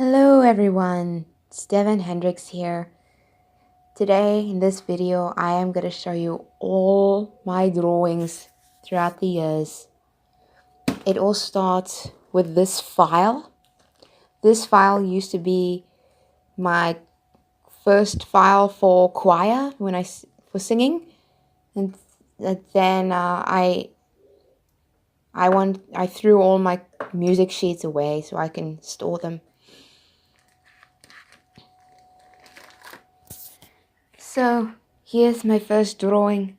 Hello everyone, Steven Hendricks here. Today in this video I am going to show you all my drawings throughout the years. It all starts with this file. This file used to be my first file for choir for singing, and then I threw all my music sheets away so I can store them. So here's my first drawing.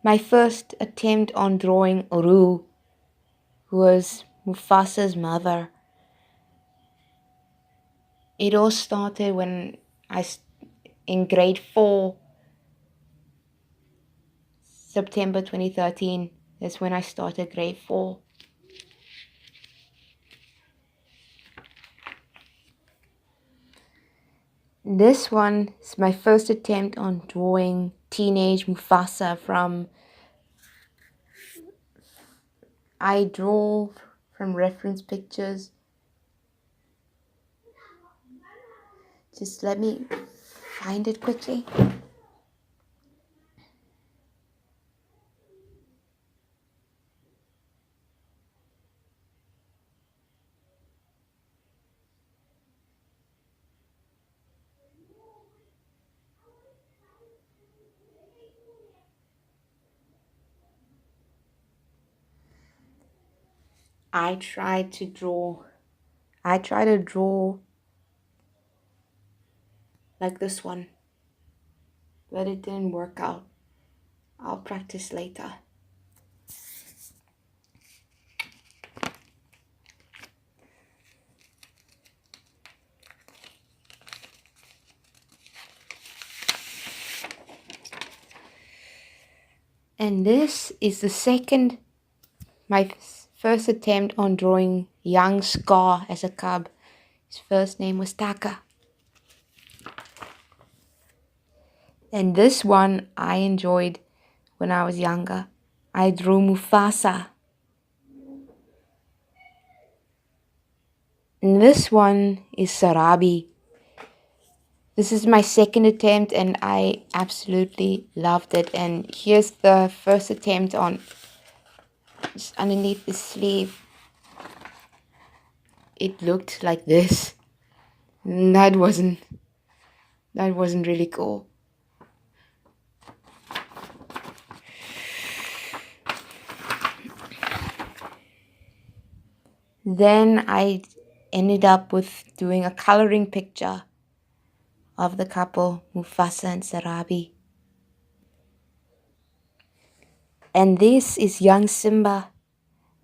My first attempt on drawing Uru, who was Mufasa's mother. It all started when in grade 4, September 2013. That's when I started grade 4. This one is my first attempt on drawing teenage Mufasa I draw from reference pictures. Just let me find it quickly. I try to draw like this one, but it didn't work out. I'll practice later. And this is my first attempt on drawing young Scar as a cub. His first name was Taka. And this one I enjoyed when I was younger. I drew Mufasa. And this one is Sarabi. This is my second attempt and I absolutely loved it. And here's the first attempt on just underneath the sleeve. It looked like this. And that wasn't really cool. Then I ended up with doing a coloring picture of the couple, Mufasa and Sarabi. And this is young Simba.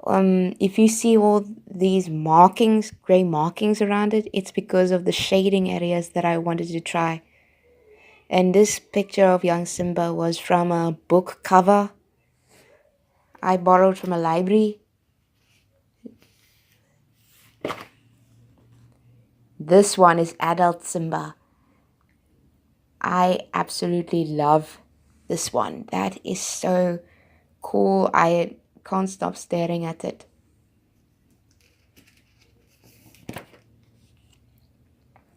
If you see all these markings, gray markings around it, it's because of the shading areas that I wanted to try. And this picture of young Simba was from a book cover I borrowed from a library. This one is adult Simba. I absolutely love this one. That is so cool. I can't stop staring at it.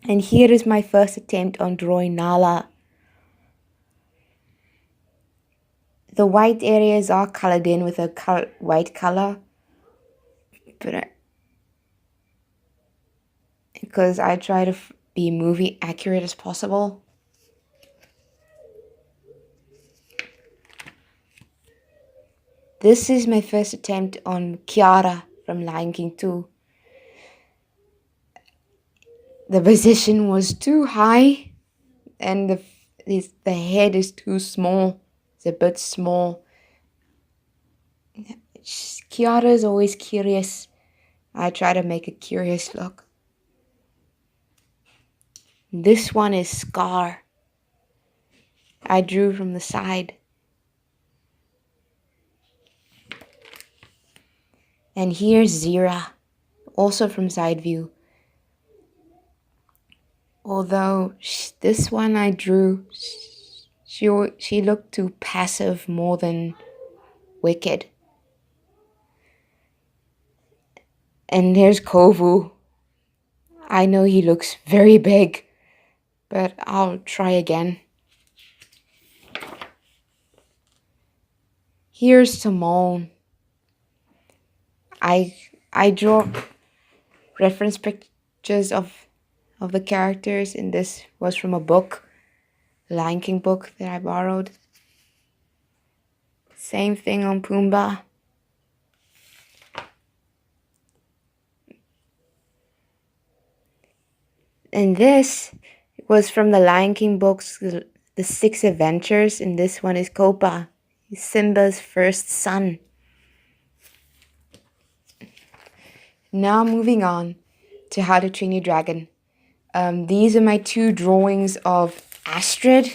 And here is my first attempt on drawing Nala. The white areas are colored in with a white color, but because I try to be movie accurate as possible. This is my first attempt on Kiara from Lion King 2. The position was too high and the head is too small. It's a bit small. Kiara is always curious. I try to make a curious look. This one is Scar. I drew from the side. And here's Zira, also from side view. Although this one I drew, she looked too passive more than wicked. And there's Kovu. I know he looks very big, but I'll try again. Here's Simone. I I draw reference pictures of the characters, and this was from a book, Lion King book that I borrowed. Same thing on Pumbaa. And this was from the Lion King books, the Six Adventures, and this one is Kopa, Simba's first son. Now moving on to How to Train Your Dragon. These are my two drawings of Astrid.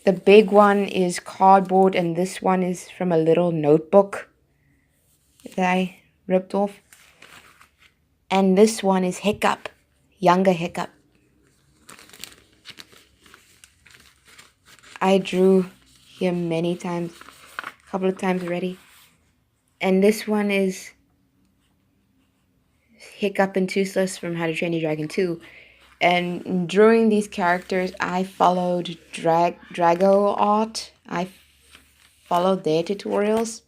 The big one is cardboard, and this one is from a little notebook that I ripped off. And this one is Hiccup, younger Hiccup. I drew him many times, a couple of times already. And this one is Hiccup and Toothless from How to Train Your Dragon 2. And drawing these characters, I followed Drago Art. I followed their tutorials.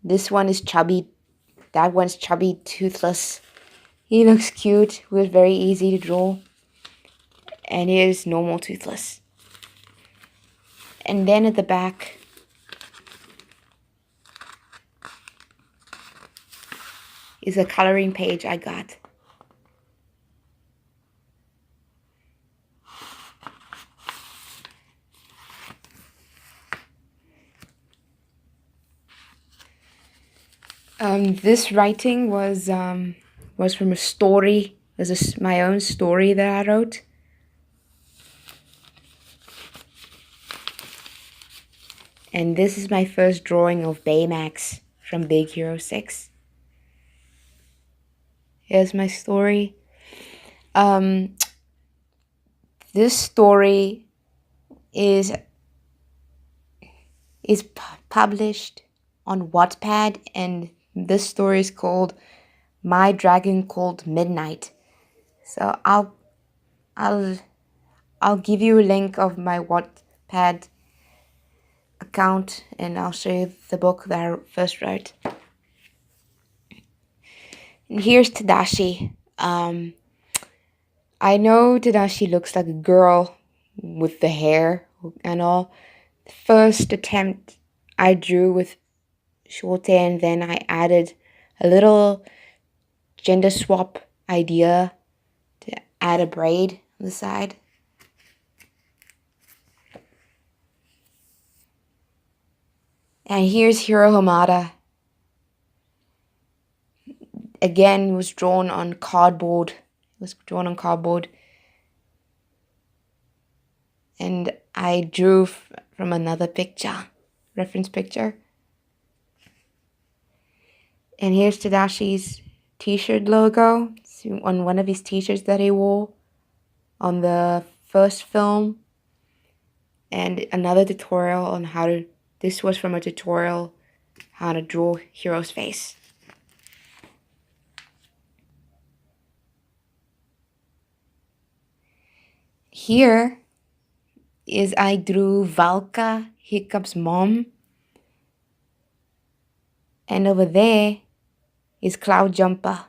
This one is Chubby. That one's Chubby Toothless. He looks cute. It was very easy to draw. And here's normal Toothless. And then at the back, is a coloring page I got. This writing was from a story. It was my own story that I wrote. And this is my first drawing of Baymax from Big Hero 6. Here's my story. This story is published on Wattpad, and this story is called My Dragon Called Midnight. So I'll give you a link of my Wattpad account, and I'll show you the book that I first wrote. And here's Tadashi. I know Tadashi looks like a girl with the hair and all. The first attempt I drew with short hair, and then I added a little gender swap idea to add a braid on the side. And here's Hiro Hamada. Again, it was drawn on cardboard. And I drew from another picture, reference picture. And here's Tadashi's t-shirt logo. It's on one of his t-shirts that he wore on the first film. And another tutorial on how to, this was from a tutorial, how to draw Hiro's face. Here is I drew Valka, Hiccup's mom. And over there is Cloud Jumper.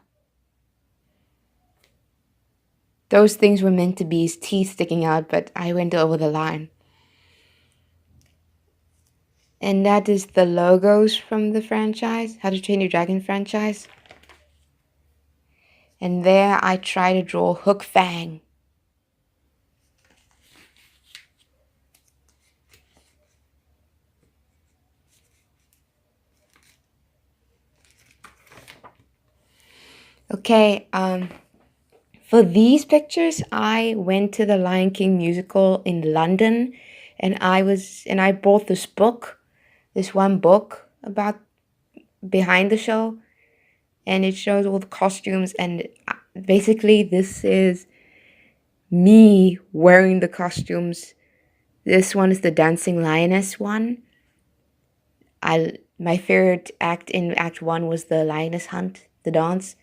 Those things were meant to be his teeth sticking out, but I went over the line. And that is the logos from the franchise, How to Train Your Dragon franchise. And there I try to draw Hook Fang. Okay, for these pictures, I went to the Lion King musical in London, and I bought this book, this one book about behind the show, and it shows all the costumes, and basically this is me wearing the costumes. This one is the Dancing Lioness one. My favorite act in Act 1 was the lioness hunt, the dance.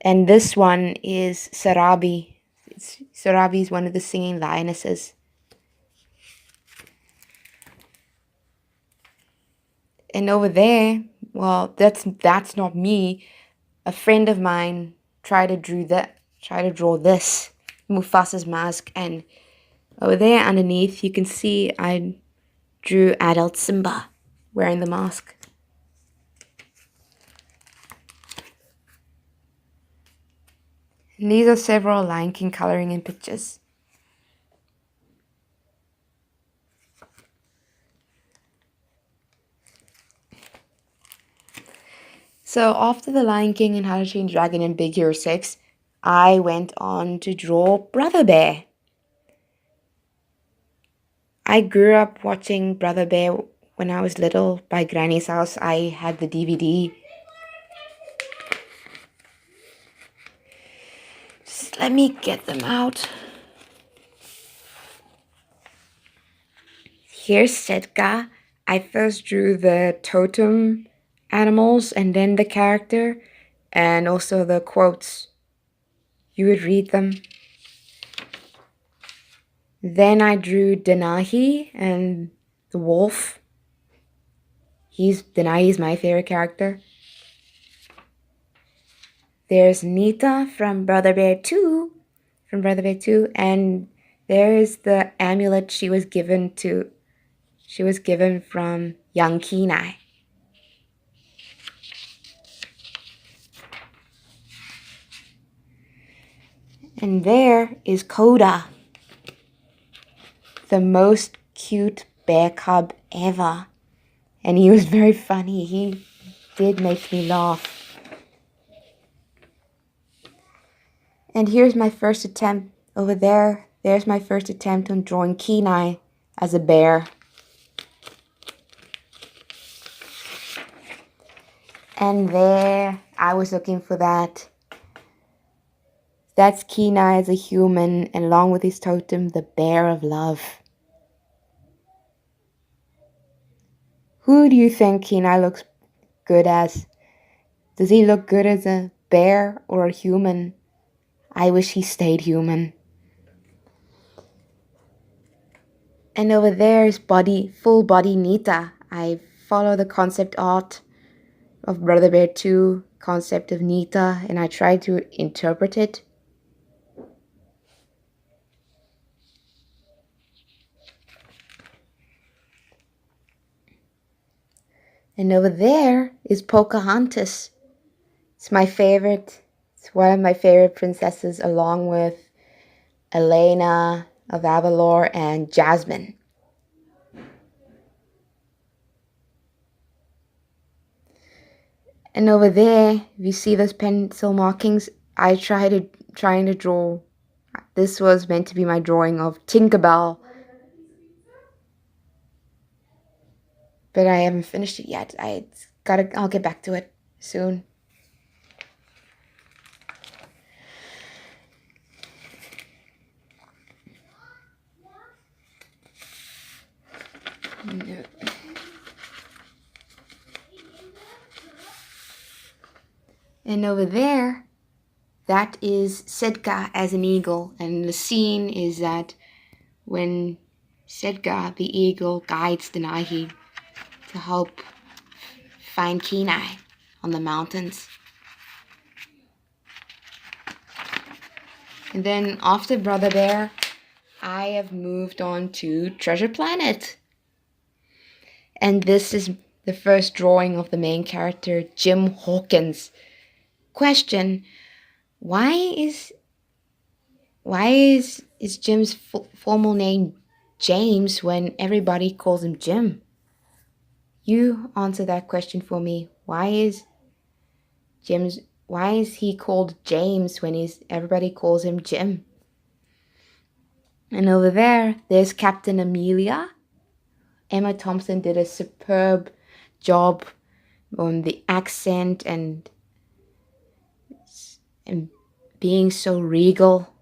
And this one is Sarabi. Sarabi is one of the singing lionesses. And over there, well, that's not me. A friend of mine tried to draw this Mufasa's mask, and over there underneath you can see I drew adult Simba wearing the mask. And these are several Lion King coloring in pictures. So after The Lion King and How to Train Your Dragon and Big Hero 6, I went on to draw Brother Bear. I grew up watching Brother Bear when I was little by Granny's house. I had the DVD. Just let me get them out. Here's Setka. I first drew the totem animals and then the character and also the quotes. You would read them. Then I drew Denahi and the wolf. Denahi's my favorite character. There's Nita from Brother Bear 2. And there is the amulet she was given from young Kenai. And there is Koda, the most cute bear cub ever. And he was very funny. He did make me laugh. And here's my first attempt over there. There's my first attempt on drawing Kenai as a bear. And there, I was looking for that. That's Kenai as a human, and along with his totem, the bear of love. Who do you think Kenai looks good as? Does he look good as a bear or a human? I wish he stayed human. And over there is full body Nita. I follow the concept art of Brother Bear 2, concept of Nita, and I try to interpret it. And over there is Pocahontas. It's my favorite. It's one of my favorite princesses, along with Elena of Avalor and Jasmine. And over there, if you see those pencil markings, I trying to draw. This was meant to be my drawing of Tinkerbell, but I haven't finished it yet. I'll get back to it soon. And over there, that is Sedka as an eagle. And the scene is that when Sedka, the eagle, guides Denahi to help find Kenai on the mountains. And then after Brother Bear, I have moved on to Treasure Planet. And this is the first drawing of the main character, Jim Hawkins. Question, why is Jim's formal name James when everybody calls him Jim? You answer that question for me. Why is he called James when everybody calls him Jim? And over there's Captain Amelia. Emma Thompson did a superb job on the accent and being so regal.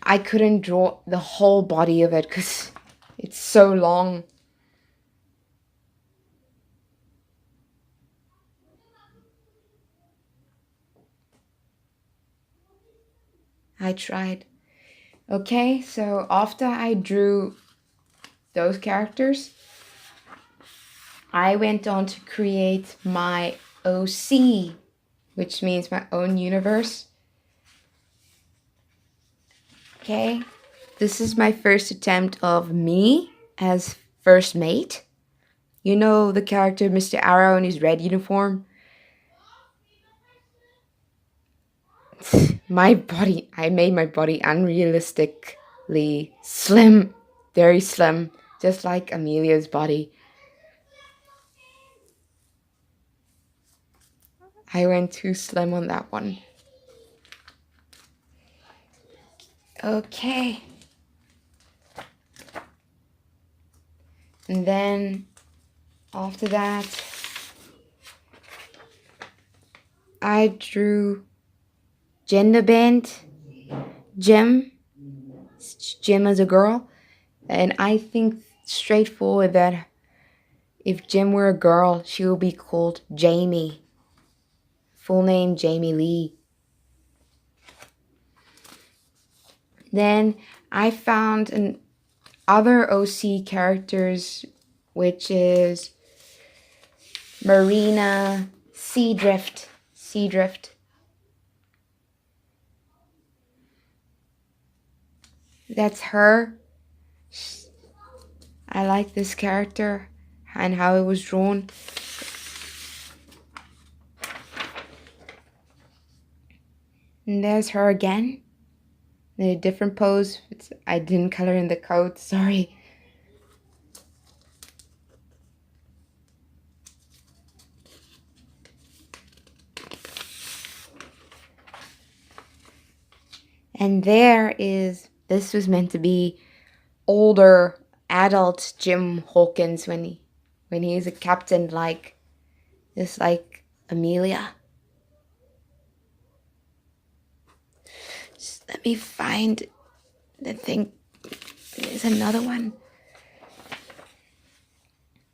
I couldn't draw the whole body of it because it's so long. I tried. Okay, so after I drew those characters, I went on to create my OC, which means my own universe. Okay, this is my first attempt of me as first mate. You know the character Mr. Arrow in his red uniform? My body, I made my body unrealistically slim, very slim, just like Amelia's body. I went too slim on that one. Okay. And then after that, I drew gender bend Jim. Jim as a girl. And I think straightforward that if Jim were a girl, she would be called Jamie. Full name Jamie Lee. Then I found other OC characters, which is Marina Seadrift. That's her. I like this character and how it was drawn. And there's her again. In a different pose. I didn't color in the coat, sorry. And this was meant to be older adult Jim Hawkins when he's a captain like Amelia. Just let me find the thing. There's another one.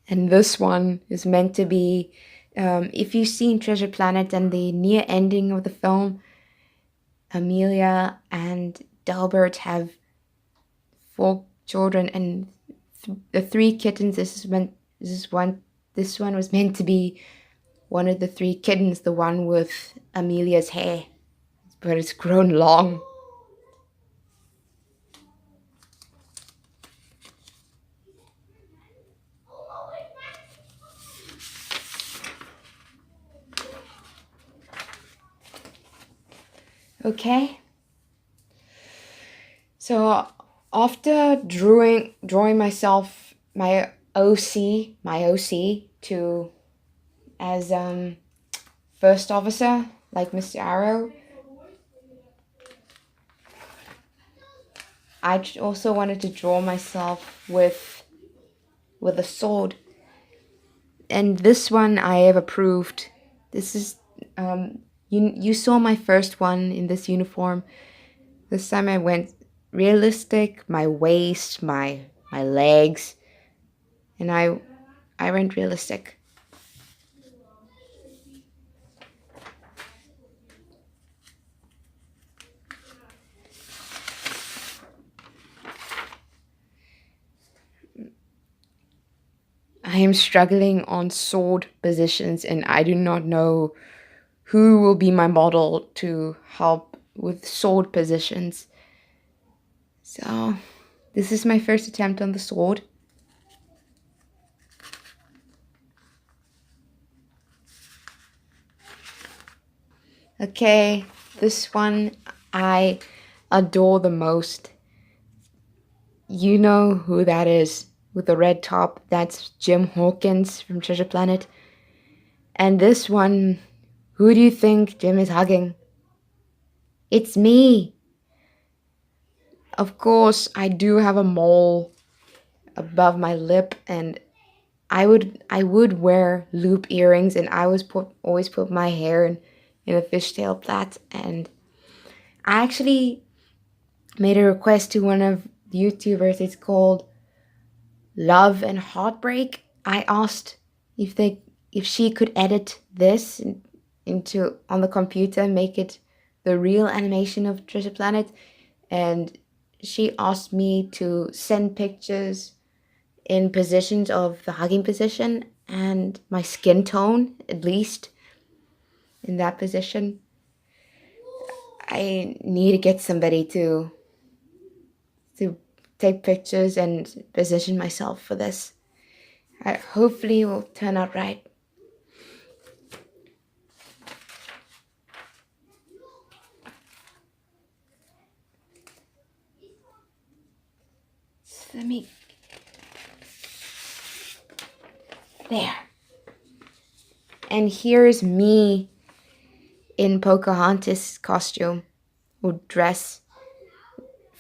And this one is meant to be, if you've seen Treasure Planet and the near ending of the film, Amelia and Delbert have 4 children, and the 3 kittens. This one was meant to be one of the 3 kittens, the one with Amelia's hair, but it's grown long. Okay. So after drawing myself my OC to as first officer like Mr. Arrow, I also wanted to draw myself with a sword, and this one I have approved. This is you saw my first one in this uniform. This time I went realistic, my waist, my legs, and I went realistic. I am struggling on sword positions, and I do not know who will be my model to help with sword positions. So this is my first attempt on the sword. Okay, this one I adore the most. You know who that is with the red top. That's Jim Hawkins from Treasure Planet. And this one, who do you think Jim is hugging? It's me. Of course, I do have a mole above my lip, and I would wear loop earrings, and I always put my hair in a fishtail plait. And I actually made a request to one of the YouTubers. It's called Love and Heartbreak. I asked if she could edit this into on the computer, make it the real animation of Treasure Planet, and she asked me to send pictures in positions of the hugging position and my skin tone, at least in that position. I need to get somebody to take pictures and position myself for this. Hopefully it will turn out right. So let me... There. And here's me in Pocahontas costume or dress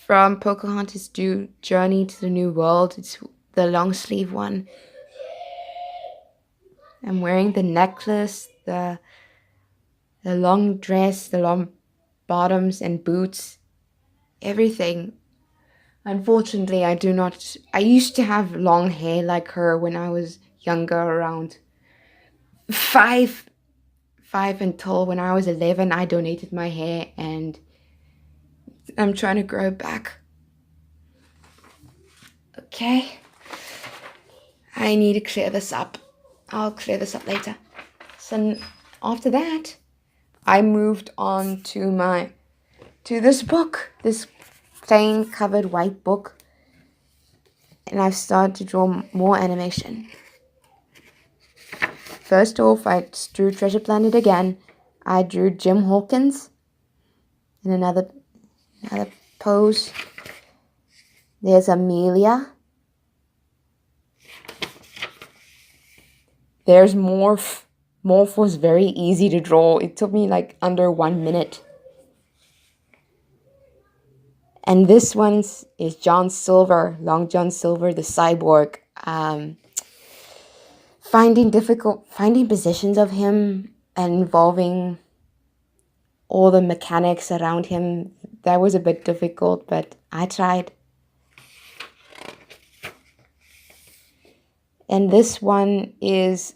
from Pocahontas' Journey to the New World. It's the long sleeve one. I'm wearing the necklace, the long dress, the long bottoms and boots, everything. Unfortunately, I used to have long hair like her when I was younger, around five until when I was 11, I donated my hair and I'm trying to grow it back. Okay. I need to clear this up. I'll clear this up later. So after that, I moved on to this book, this plain covered white book, and I've started to draw more animation. First off, I drew Treasure Planet again. I drew Jim Hawkins in another pose. There's Amelia. There's Morph. Morph was very easy to draw. It took me like under 1 minute. And this one is John Silver, Long John Silver, the cyborg. Finding positions of him and involving all the mechanics around him. That was a bit difficult, but I tried. And this one is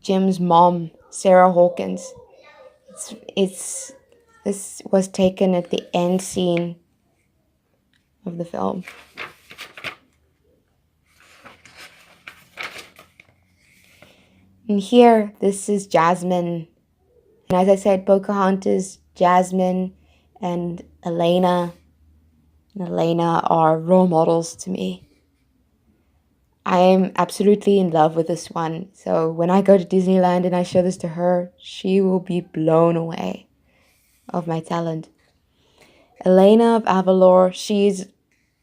Jim's mom, Sarah Hawkins. This was taken at the end scene of the film. And here, this is Jasmine. And as I said, Pocahontas, Jasmine, and Elena are role models to me. I am absolutely in love with this one. So when I go to Disneyland and I show this to her, she will be blown away of my talent. Elena of Avalor, she's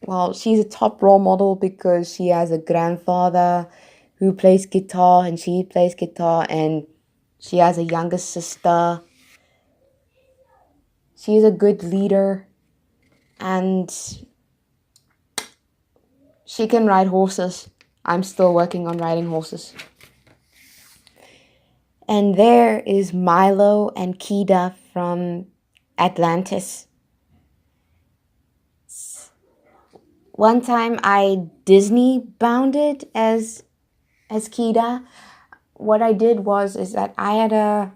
a top role model because she has a grandfather who plays guitar and she plays guitar, and she has a younger sister. She's a good leader and she can ride horses. I'm still working on riding horses. And there is Milo and Kida from Atlantis. One time I Disney bounded as Kida. What I did is that I had a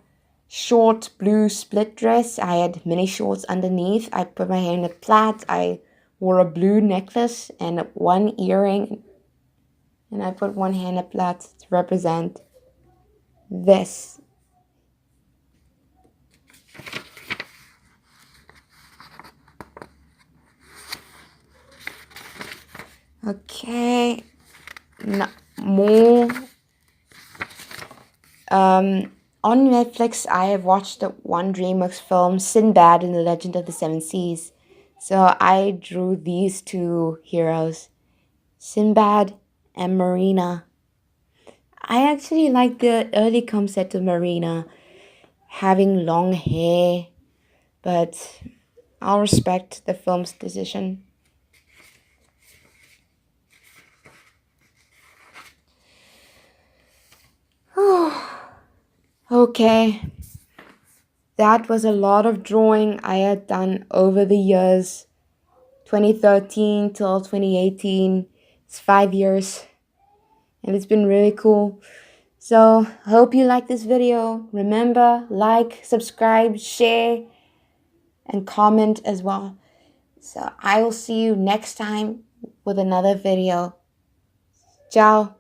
short blue split dress. I had mini shorts underneath. I put my hair in a plait. I wore a blue necklace and one earring. And I put one hand in a plait to represent this. Okay. No, more. On Netflix, I have watched the one DreamWorks film, Sinbad and the Legend of the Seven Seas. So I drew these two heroes, Sinbad and Marina. I actually like the early concept of Marina having long hair, but I'll respect the film's decision. Okay, that was a lot of drawing I had done over the years, 2013 till 2018. It's 5 years, and it's been really cool. So, hope you like this video. Remember, like, subscribe, share, and comment as well. So I will see you next time with another video. Ciao.